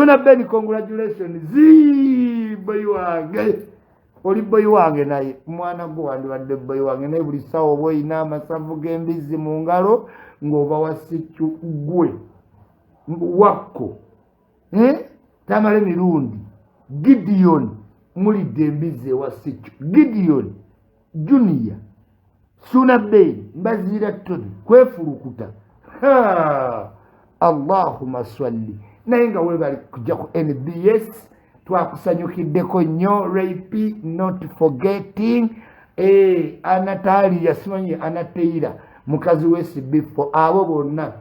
Suna Beni, congratulations. Zii, boy wange. Oli boy wange naye. Mwana gwo wandibadde boy wange naye buli sawa boyina amasavu g'embizzi mu ngalo ng'oba wasikyu gwe. Wakko. Tamale mirundi. Gideon. Mulidde embizzi wasikyu. Gideon. Junior. Suna Beni. Mbazira tobi. Kwefulukuta. Allahumma swalli. Naye nga webali kujja ku NBS twakusanyukiddeko nnyo Rapi not forgetting Anatalia simanyi Teylor mukazi we SB4 abo bonna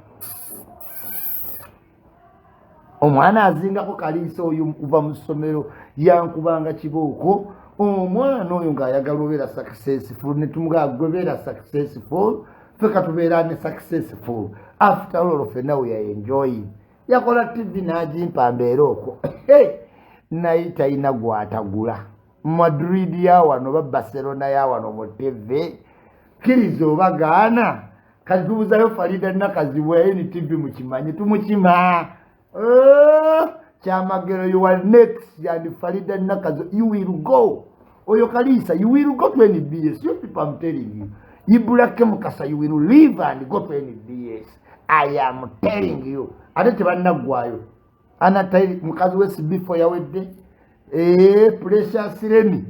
omwana azingako kaliisa oyo kuva mu ssomero yankubanga kibooko omwana oyo ng'ayagala obeera successful ne tumugaa gwebeera successful feka tubeera ne successful after all ffenna we are enjoying yakola TV n'agimpa mbeera okwo naye talina gwatagula Madrid ya wano ba Barcelona ya wano mu TV kiriza oba gaana kati tubuzayo Farida Nakazi we ni TV mukimanyi tumukima kyamagero you are next yani Farida Nakazi you will go oyo Kalisa you will go to NBS you people I'm telling you Ibrahim Mukasa you will leave and go to NBS I am telling you ate tebannagwayo Anatalia mukazi we SB4 yawedde precious Remy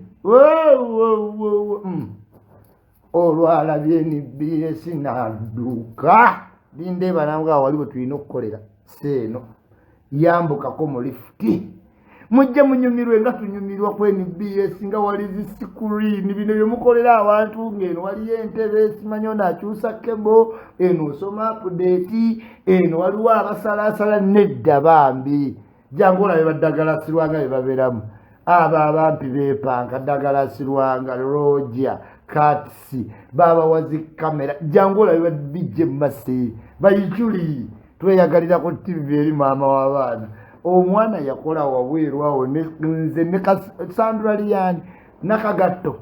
olwalabye NBS n'adduka lindeba nanga waliwo tulina okukolera seeno yambukako mu lifti mujja munyumirwe nga tunyumirwa ku NBS nga wali zisikulini bino byemukolera abantu ng'eno waliyo entebe simanyo naakyusa kebo eno osoma update eno waliwo abasalaasala nedda bambi jangu olabe baddagala sirwanga bebabeeramu abo abampi beepanka ddagala sirwanga roja katsi babawazi kamera jangu olabe bijje mumasi bayiculi tweyagalira ku TV eri maama w'abaana omwana yakola wabweru awo nze ne Sandra Liyani nakagatto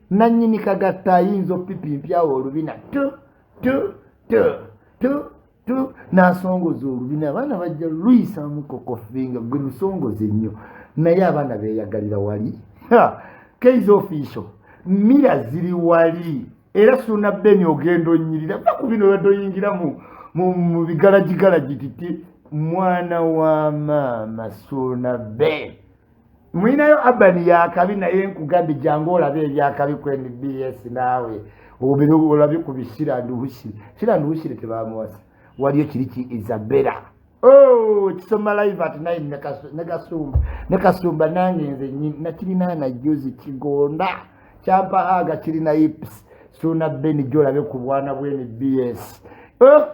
nanyini kagatto ayinza opipimpyawo olubina tu nasongoza olubina abaana bajja luyisa mukokofinga gwe lusongoze nnyo naye abaana beeyagalira wali case official mira ziri wali era Suna Beni ogenda onyirira baku bino badoyingira mu bigalagigalaji titi mwana wa mama Suna Beni mwinayo abani yakabi naye nkugambye jangu olabe ebyakabi ku NBS naawe obere olabe ku bisiranduhusire tebamuwasa waliyo kiriki Isabella kisoma live at 9 nekasumba nange nze nakirina na juzi kigonda kyampa aga kirina ips Suna Beni gyolabe ku bwana bwe NBS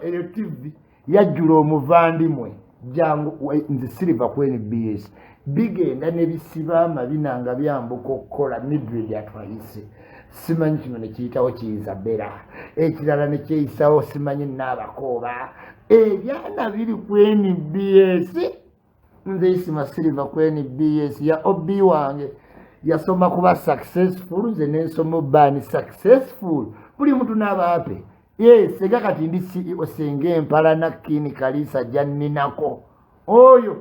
eyo TV yajjula omuvandimwe jangu nze siriva ku NBS bigenda nebisiba amabinanga byambuka okukola Midred atwayise simanyi kino nekiyitawo Isabella ekirala nekyeyisawo simanyi n'abakooba ebyana biri ku NBS nze isima siriva ku NBS ya obi wange yasoma kuba successful nze nensoma obani successful buli muntu n'abaape sega kati ndi CEO Senge Empala Nakini Kalisa janninako oyo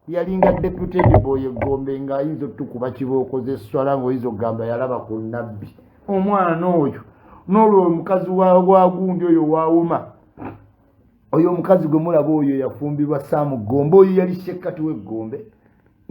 yalinga deputed boy Gombe nga ayinza tukuba kibooko z'esswala ng'oyinza okugamba yalaba ku nabbi omwana oyo n'olwo omukazi wa gundi oyo waawuma oyo omukazi gwe mulaba oyo yafumbirwa Sam Gombe oyo yali shekkati w'Egombe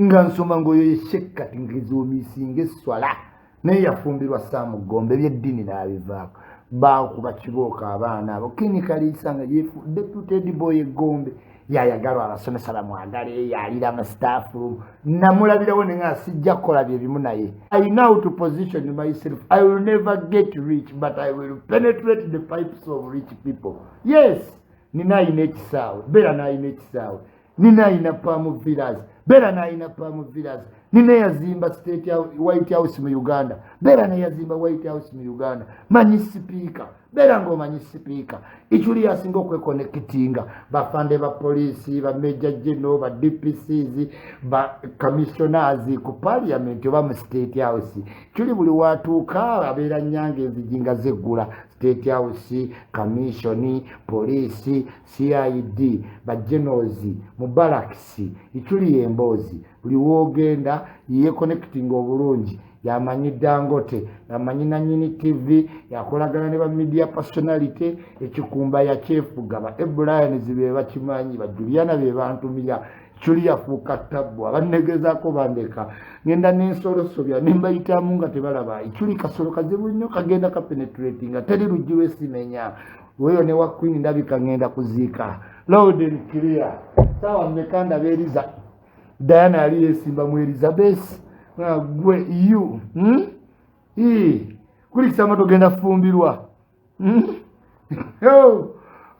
nga nsoma ng'oyo ye shekkati ng'ezoomiisinga esswala naye yafumbirwa Sam Gombe by'eddiini n'abivaako bakuba kibooko abaana abo Kini Kalisa nga deputed boy Gombe yayagalwa abasomesa bamwagale yalira mu staff room namulabirawo nenga sijja kukola bye bimu naye I know to position myself I will never get rich but I will penetrate the pipes of rich people yes nina ina ekisaawe bera na ina ekisaawe nina ina Palm Villas bera na ina Palm Villas nine yazimba state ya White House mu Uganda bera ne yazimba White House mu Uganda manyi speaker bera ngo manyi speaker ichuli yasinga okwekonectinga bafande ba police ba major general ba DPCs ba commissioners ku parliament oba mu state house chuli buli watuuka abera nyange ezijinga zeggula state house commission police CID ba generals mu barracks ichuli embozi buli wogenda ye connecting obulungi yamanyi Dangote yamanyi Nanyini TV yakolagana ne ba media personality ekikumba ya chefuga ba Brian zibe bakimanyi ba Juliana be bantu miya chuli yafuka tabu abanegezako bandeka ngenda n'ensolo sobya nimbayita munga tebalaba ichuli kasolo kazibu nnyo kagenda ka penetrating atali rujiwe simenya weyo ne wa Queen ndabika ngenda kuziika loud and clear sawa mmekanda beriza Diana ali esimba mu Elizabeth gwe you kuli kisama togenda fumbirwa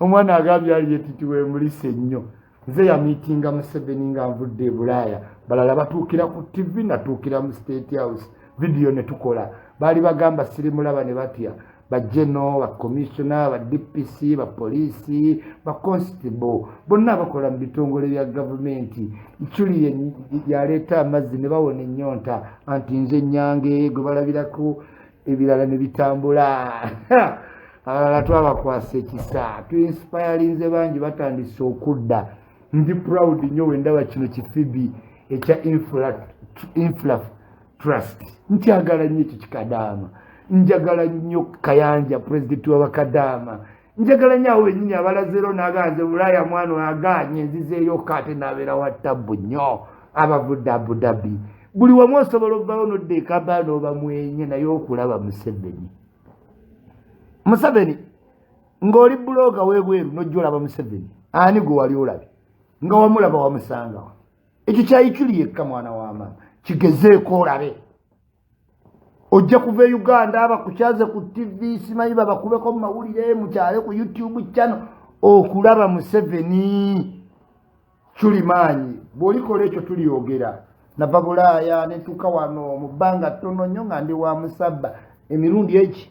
omwana agambye ali yetitiwe mulise nnyo nze ya meetinga mu 7 nga nvudde Bulaya balala batuukira ku TV natuukira mu State House video ne tukola bali bagamba sirimulaba ne batya ba general ba commissioner ba DPC ba police ba constable bonna bakola mu bitongole bya government ichuli yaleta amazzi ne bawona ennyonta anti nze nyange gwe balabirako ebirala ne bitambula abalala twabakwasa ekisa tu inspirinze bangi batandise okudda ndi proud nnyo wendaba kino kifibi ekya infra trust nkyagala nnyo ekyo kikadaama njagala nnyo Kayanja president wa Bakadama njagala nnyo wenyini abalazero naganze Bulaya mwana aganye nzizeyo kate nabera wa tabu nnyo abavudde Abu Dhabi buli wamu osobola okubawo nodde kabano bamwenye naye okulaba Museveni ng'oli buloga webweru nojjolaba Museveni ani gwe wali olabe nga wamulaba wamusangawa ekyo kyayikyuli yekka mwana w'amaama kigezeeko olabe ojja kuva Uganda abakukyaze ku TV simanyi babakubeko mu mawulire mukyale ku YouTube channel okulaba Museveni chuli maanyi bw'olikola ekyo tuliyogera nava Bulaya ne tuka wano mu bbanga ttono nnyo nga ndi wa musabba emirundi eki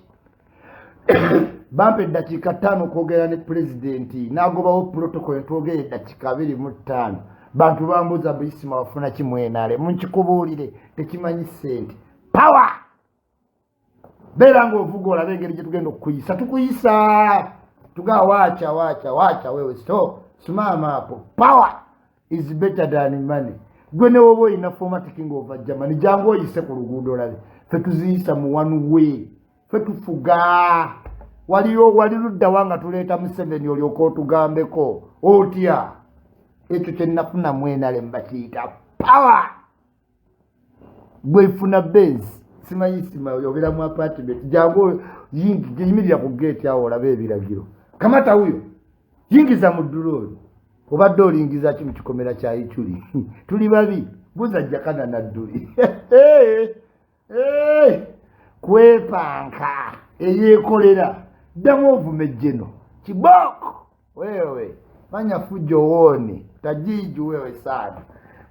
bampe eddakiika 5 kwogera ne pulezidenti n'agobawo protocol twogera eddakiika 25 bantu bambuza buyisima wafuna kimwenale munkikubuulire tekimanyi ssente power bera ng'ovuga olabe engeri gye tugenda okukuyisa tukuyisa tugaa wacha wewe stop simama hapo power is better than money gwe ne woba olina formatic ng'ova Germany jangu oyise ku luguudo olabe fe tuziyisa mu one way fe tufuga wali ludda wanga tuleeta Museveni olyoka otugambeko otya ekyo kye nnafuna mwenale mbakiyita power gwe ifuna base simayisima yogera mu apartment jangu yimirira ku gate awo olabe ebiragiro kamata huyo yingiza mu dulori obadde olingiza ki mu kikomera kya ichuli tuli babi buza jakana na dduli kwepanka eyekolera ddamu ovume jeno kiboko wewe manya fujo wone tajiju wewe sana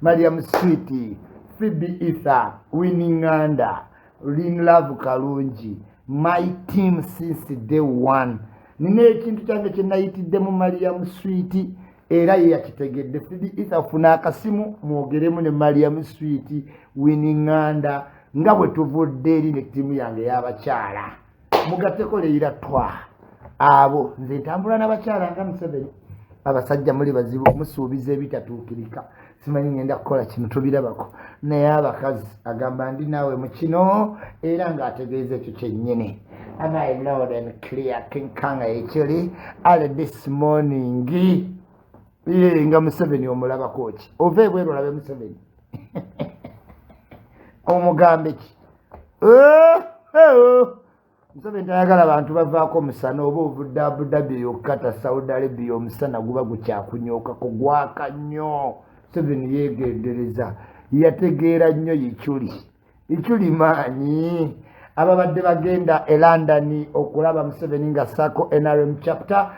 Mariam Sweet Phoebe Ether Winning Under Lin Love Kalungi my team since day one nine ekintu kyange kye nayitidde mu Mariam Sweet era ye yakitegedde Phoebe Ether afuna akasimu mwogeremu ne Mariam Sweet Winning Under nga bwe tuvudde eri ne tiimu yange y'abakyala mugateko leira twa abo nze ntambula n'abakyala nga Museveni abasajja muli bazibu musuubiza ebitatuukirika simanyi ngenda kukola kino tubirabako naye abakazi agamba ndi naawe mu kino era ng'ategeeza ekyo kyennyini and I know then clear kinkanga ekyoli early this morning nga Museveni omulabako ki ova ebweru olabe Museveni omugambe ki Museveni tayagala abantu bavaako omusana oba ovudde Abu Dhabi eyokata Saudi Arabia omusana guba gukyakunyooka kugwaka nnyo Museveni yeegendereza yategeera nnyo ikyuli maanyi ababadde bagenda e London okulaba Museveni nga sako NRM chapter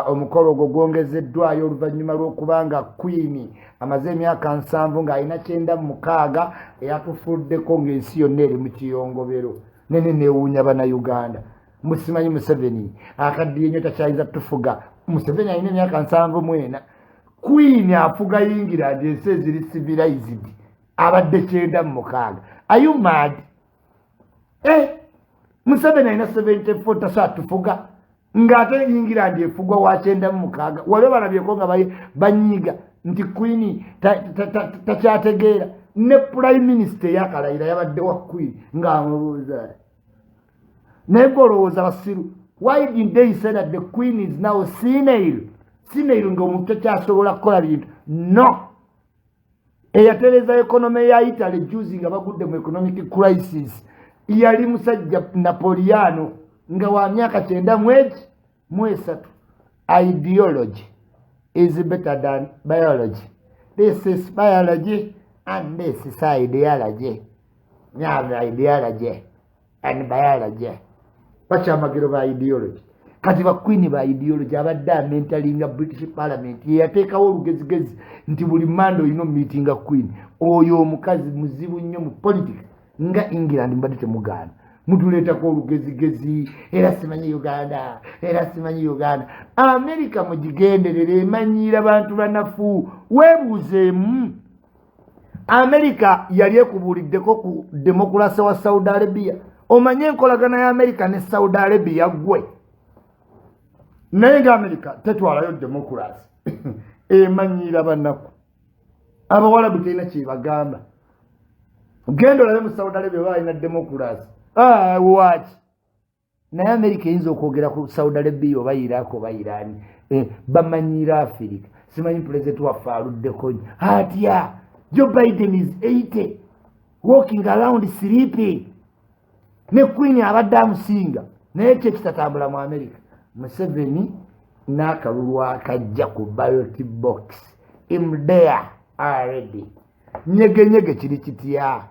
omukolo ogwo gwongezeddwayo oluvannyuma lw'okubanga Queen amaze emyaka 7 ng'alina 96 eyatufuddeko ng'ensi yonna eri mu kiyongobero nene neewuunya bannayuganda musimanyi Museveni akaddiye nnyo takyayinza tufuga Museveni alina emyaka 74 Queen afuga England ensi eziri civilized abadde 96 are you mad Museveni alina 74 tasaatufuga ng'ate England efugwa wa 96 waliwo balabyeko nga banyiiga nti Queen takyategeera ne prime minister yakalayira yabadde wa Queen ng'amubuuza naye golowooza basiru why did they say that the Queen is now senile ng'omuntu takyasobola kukola bintu no eyatereza economy ya Italy juzi nga bagudde mu economic crisis yali musajja Napoleano nga wa myaka 93 ideology is better than biology. This is biology and this is ideology. Ideology and biology. Pachamagiro ba ideology. Kati ba Queen ba ideology abadde mentally nga British Parliament yateekawo olugezigezi nti buli mando ino meeting nga Queen oyo omukazi muzibu nnyo mu politics nga England mbadde temugaana mutuleetako olugezigezi era simanyi Uganda America mugigenderere emanyiira bantu banafu weebuuzeemu America yali ekubuuliddeko ku demokrasi wa Saudi Arabia omanye enkolagana ya America ne Saudi Arabia gwe naye nga America tetwalayo demokrasi emanyiira banafu abawalabu terina kyebagamba genda olabe mu Saudi Arabia balina demokrasi watch naye America eyinza okwogera ku Saudi Arabia oba Iraq oba Iran bamanyiira Africa simanyi president waffe aluddeko atya Joe Biden is 80 walking around sleeping ne Queen abadde amusinga naye kye kitatambula mu America Museveni n'akalulu akajja ku ballot box him there already nyegenyege kiri kitya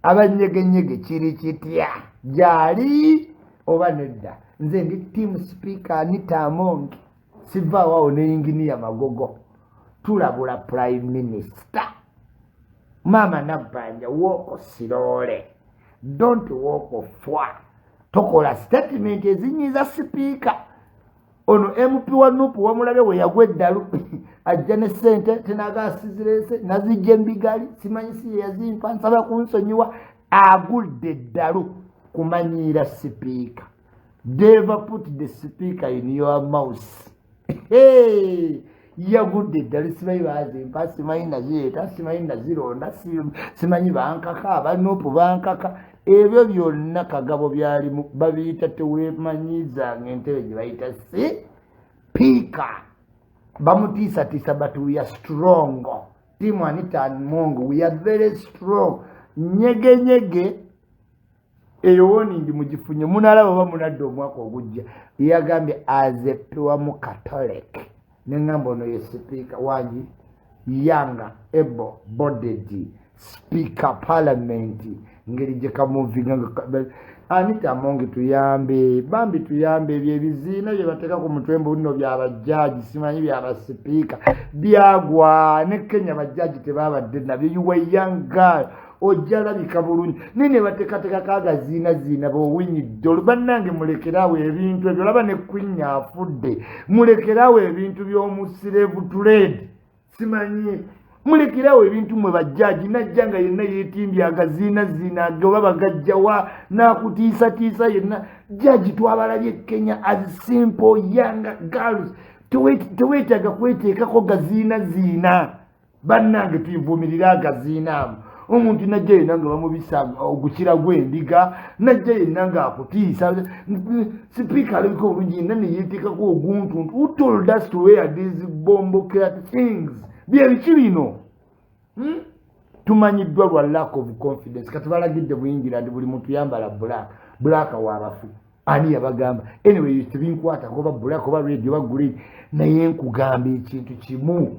abanyegenyege kiri kitya gyali oba nedda nze ndi team speaker Anita Among siva wao ne engineer Magogo tulabula prime minister mama Nabanja walk slowly don't walk far tokola statement ezinyiza speaker ono MP wa Nupu wamulabe we yagweddalu ajja ne sente tenagasizirese nazijembigali simanyi si yazimpa nsaba kunsonyiwa agudde ddalu kumanyiira speaker never put the speaker in your mouth yagudde ddalu simanyi bazimpa simanyi nazireeta simanyi nazironda simanyi bankaka abanupu bankaka ebyo byonna kagabo byalimu babiyita teweemanyiizanga entebe gye bayita speaker bamutiisatiisa but we are strong team Anita Among we are very strong nyegenyege eyo woningi mugifunye munalaba oba munadde omwaka ogujja yagambye as a pure Catholic neŋŋamba ono ye speaker wangi young able-bodied speaker parliament ngeri gye kamuvinga Anita Among tuyambe Bambi tuyambe ebyo ebiziina bye bateeka ku mutwe mbu bino byabajjaji simanyi byabasipiika byagwa ne Kenya bajjaji tebabadde nabyo you were young girl ojjalabika bulungi nene bateekateekako agaziinaziina boowinyidde bannange mulekerawo ebintu ebyo olaba ne Queen afudde mulekerawo ebintu by'omusirevu trade simanyi mulekerawo ebintu mwe bajjaji najja nga yenna yeetimbye agaziinaziina agoba bagajjawa n'akutiisatiisa yenna jaji twabalabye Kenya as simple young girls teweetaaga kweteekako gaziinaziina bannange tuyivumirira agaziinaamu omuntu najja yenna nga bamubisa ogukira gw'endiga najja yenna nga akutiisa sipiika alabika obulungi yenna ne yeeteekako oguntuntu who told us to wear these bombocrat things byebiki bino tumanyiddwa lwa lack of confidence kati balagidde England buli muntu yambala black waabafu ani yabagamba anyway tebinkwata kuba black oba red oba green naye nkugamba ekintu kimu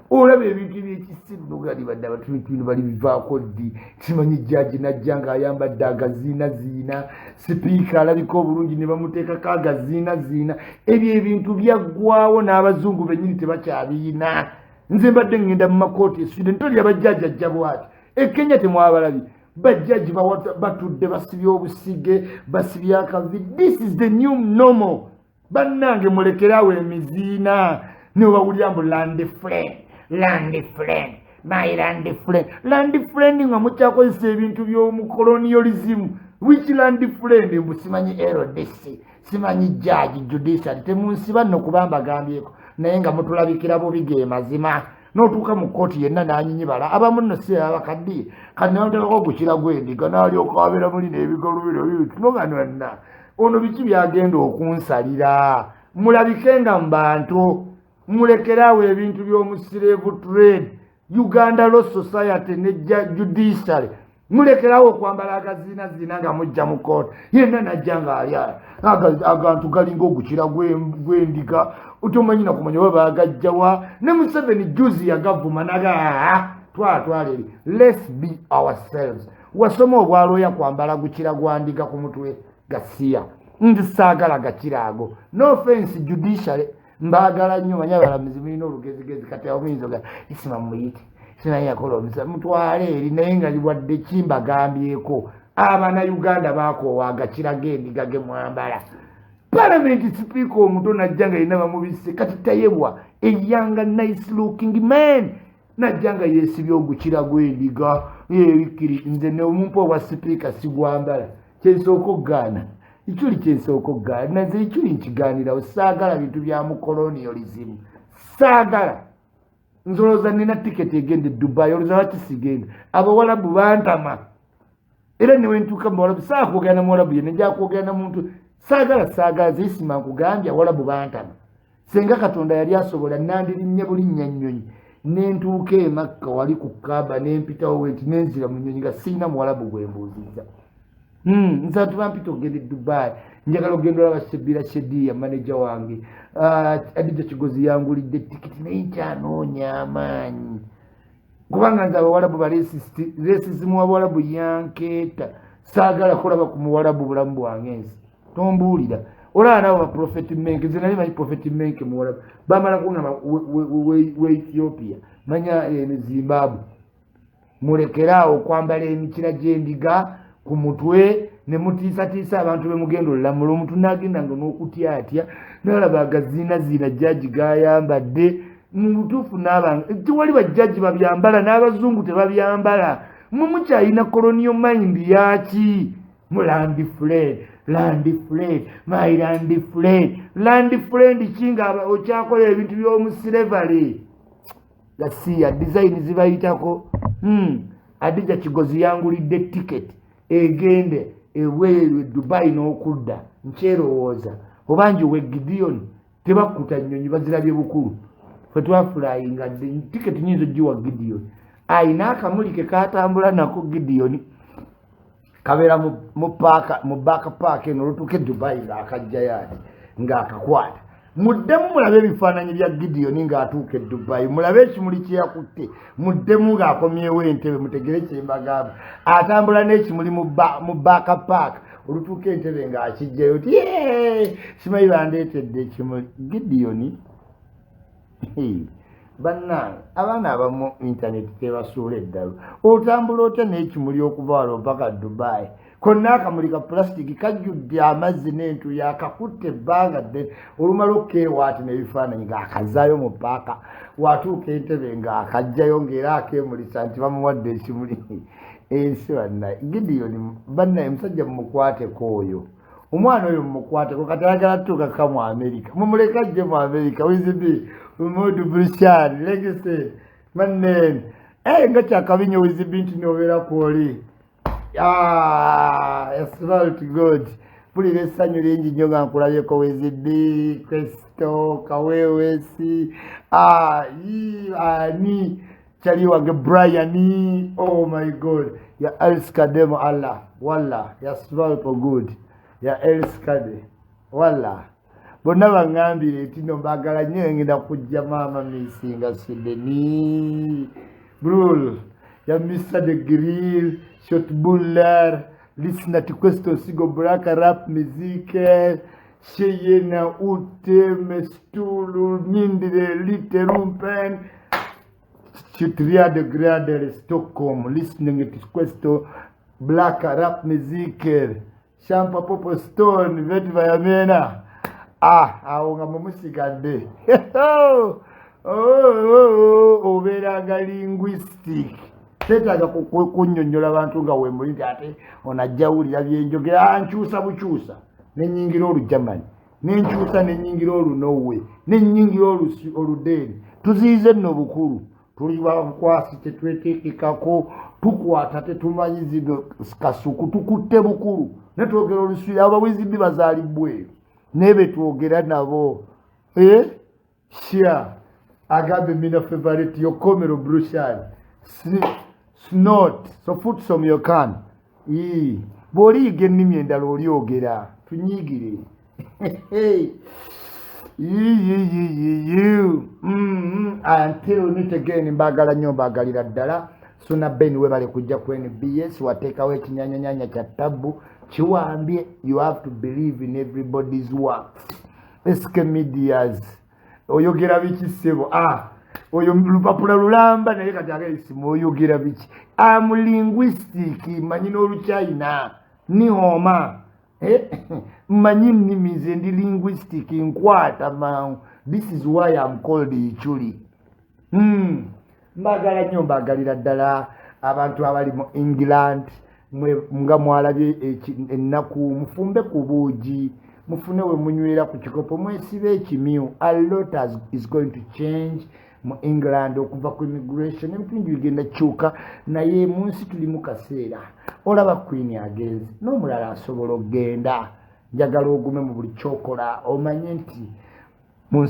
olaba ebintu by'ekisiddugani badde abantu bintu bali bivaako ddi simanyi jjaji najja ng'ayambadde agaziinaziina sipiika alabika obulungi ne bamuteekako agaziinaziina ebyo ebintu byaggwawo n'abazungu bennyini tebakyabiyina nze mbadde ngenda mu makooti esweden ntolya bajjaji ajja bwati ekenya temwabalabye bajjaji batudde basibye obusige basibye akavi. This is the new normal. Bannange mulekerawo emiziina nobawulira mbu land friend my land friend nga mukyakozesa ebintu by'omukolonialism. Which land friend? Mbu simanyi LDC simanyi judge judicial temunsiba nno kubamba gambyeko naye nga mutulabikira bubi ge mazima n'otuuka mu kkooti yenna n'anyinyibala abamu nno si abakaddiye kati nebamuteekako gukira gwendiga n'alyoka abeera muli n'ebigolubiro bitunoganonna ono biki byagenda okunsalira mulabikenga mu bantu mulekerawo ebintu by'omusirevu trade Uganda Law Society ne judiciary mulekerawo okwambala agaziinaziina nga mujja mu kkooti yenna najja ng'alya agantu galinga ogukira gwendiga otomanyi nakumanya oba bagajjawa ne Museveni juzi yagavuma naga twatwala eri. Let's be ourselves. Wasoma obwaloya kwambala gukira gwandiga ku mutwe gasiya nzi saagala gakira ago. No offense judiciary mbagala nnyo manya abalamuzi mulina olugezigezi kati obuyinza ga isima muyite sinaye yakola omisa mutwale eri naye nga liwadde kimbagambyeko abana Uganda bakoowa agakira gendiga ge mwambala. Parliament speaker omuto najja nga yina bamubise kati tayebwa a young nice looking man najja nga yeesibye ogukira gwendiga ebikiri nze ne omumpa obwa speaker sigwambala kyensooka okugaana ikyuli kyensooka okugaana naze ikyuli nkigaanirawo saagala bintu bya mu colonialism saagala nzolooza nina tiketi egende Dubai olowooza lwaki sigenda abawalabu bantama era newentuuka mu bawalabu saakwogera na muwalabu yenna nja kwogera na muntu saagala zisima nkugambya walabu bantama senga Katonda yali asobola nandirinnye bulinnya nnyonyi nentuuka emakka wali ku Kaaba nempitawo wenti nenzira mu nnyonyi nga sirina muwalabu gwembuuziza nze abantu bampita okugenda Dubai njagala okugenda olaba Sebira Shediya manager wange Adija Kigozi yangulidde tikiti naye nkyanoonya amaanyi kubanga nze abawalabu balesisimu abawalabu yankeeta saagala kulaba ku muwalabu bulamu bwange ensi tombuulira olaba nabo baprofeti menke nze nali manyi profeti menke muwalabu bamala kuŋŋamba we Ethiopia manya Zimbabwe mulekeraawo okwambala emikira gy'endiga ku mutwe ne mutiisatiisa abantu be mugenda olamula omuntu n'agendanga n'okutyatya n'alaba agaziinaziina jjaji gayambadde mu butuufu n'abanga tiwali bajjaji babyambala n'abazungu tebabyambala mumukyalina colonial mind yaki mu land friend my land friend kinga okyakola ebintu by'omusirevale gasiya design zibayitako Adija Kigozi yangulidde tiketi egende eweerwe Dubai n'okudda nkyerowooza obanji we Gideon tebakuta nnyonyi bazirabye bukulu fe twafulayinga tiketi nyinza ogiwa Gideon ayina akamulike katambula nako Gideon kabeera mu backpack eno olutuuka Dubai ng'akajjayo ati ng'akakwata muddemu mulabe ebifaananyi bya Gideon ng'atuuka Dubai mulabe ekimuli kyeyakutte muddemu ng'akomyewo entebe mutegere kyembagamba atambula n'ekimuli mu backpack olutuuka entebe ng'akijjayo ti simanyi bandeetedde ekimuli Gideon bannange abaana abamu intaneti tebasuula eddalo otambula otya n'ekimuli okuvaalo mpaka Dubai konna akamuli ka pulasitiki kajjudde amazzi n'entu yakakutte ebbanga ddene olumala okkeewaati n'ebifaananyi ng'akazaayo mu paaka watuuka entebe ng'akajjayo ng'era akeemulisa nti bamuwadde ekimuli ensi bannaye Gideon bannaye musajja mumukwateko oyo omwana oyo mumukwateko kati ayagala tutuukaka mu Amerika mumuleka ajje mu Amerika wizibi umudu Bushari legacy manene nga kyakabinyo wizibi nti nobeera kwoli yasibala to God pulira essanyu lingi nnyo nga nkulabyeko wizibi Kristo kawewesi ani chali wange Brian oh my God ya elskademo Allah walla yasibala for good ya elskade walla bonna baŋŋambire tino mbagala nnyo ngenda kujja maama misinga Sydney Brul ya Mr. The Grill Shot Buller listener to questo sigo black rap musique Cheyena ute mestulu mindire lite rumpen Chitria de Gradel Stockholm listening to questo black rap musique Champa Popo Stone veti vayamena awo nga mumusigadde obeeranga linguistic teetaaga kunnyonnyola abantu nga wemuli nti ate onajjawulira byenjogera nkyusa bukyusa nenyingira olujamani nenkyusa nenyingira olunowe nenyingira oludeeni tuziize nno bukulu tuli bakwasi tetweteekekako tukwata tetumanyi zino kasuku tukutte bukulu netwogera oluswiri abawizi bbi bazaalibweyo nebe twogera nabo sha agambe mina favorite yokomero brushal snot so foot some your can bw'oliyiga ennimi endala olyogera tunyigire until meet again mbagala nnyo mbagalira ddala suna ben webale kujja ku NBS wateekawo ekinyanyanyanya kya tabu kiwambye you have to believe in everybody's works SK medias oyogera biki sebo oyo lupapula lulamba naye kati agaisimu oyogera biki am linguistic manyi n'oluchina ni homa manyi nnimi ndi linguistic nkwata mangu this is why I'm called Ichuli mbagala nnyo mbagalira ddala abantu abali mu England nga mwalabye ennaku mufumbe ku buugi mufune we munywera ku kikopo mwesibe ekimyu a lot is going to change mu England okuva ku immigration ebintu bigenda kyuka naye mu nsi tuli mu kaseera olaba Queen agenzi n'omulala asobola okgenda njagala ogume mu buli kyokola omanye nti mu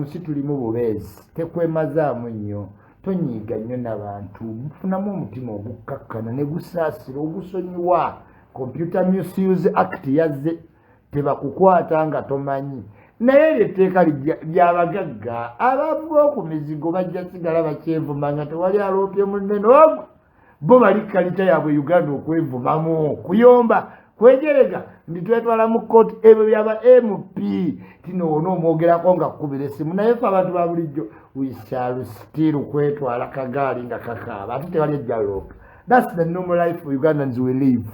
nsi tulimu bubeezi tekwemazaamu nnyo tonyiiga nnyo n'abantu mufunamu omutima ogukkakkana ne gusaasira ogusonyiwa Computer Misuse Act yazze tebakukwata nga tomanyi naye lyetteeka lyabagagga abavuga ku mizigo bajja sigala bakyevuma nga tewali aloopye munene ogwo bo bali kalita yaabwe Uganda okwevumamu kuyomba kwejerega nditwetwala mu kooti ebyo byaba MP tino onoomwogerako nga kkubira essimu naye fe abantu ba bulijjo we shall still kwetwala kagaali nga kakaaba ate tewali ejjaloopa that's the normal life Ugandans we live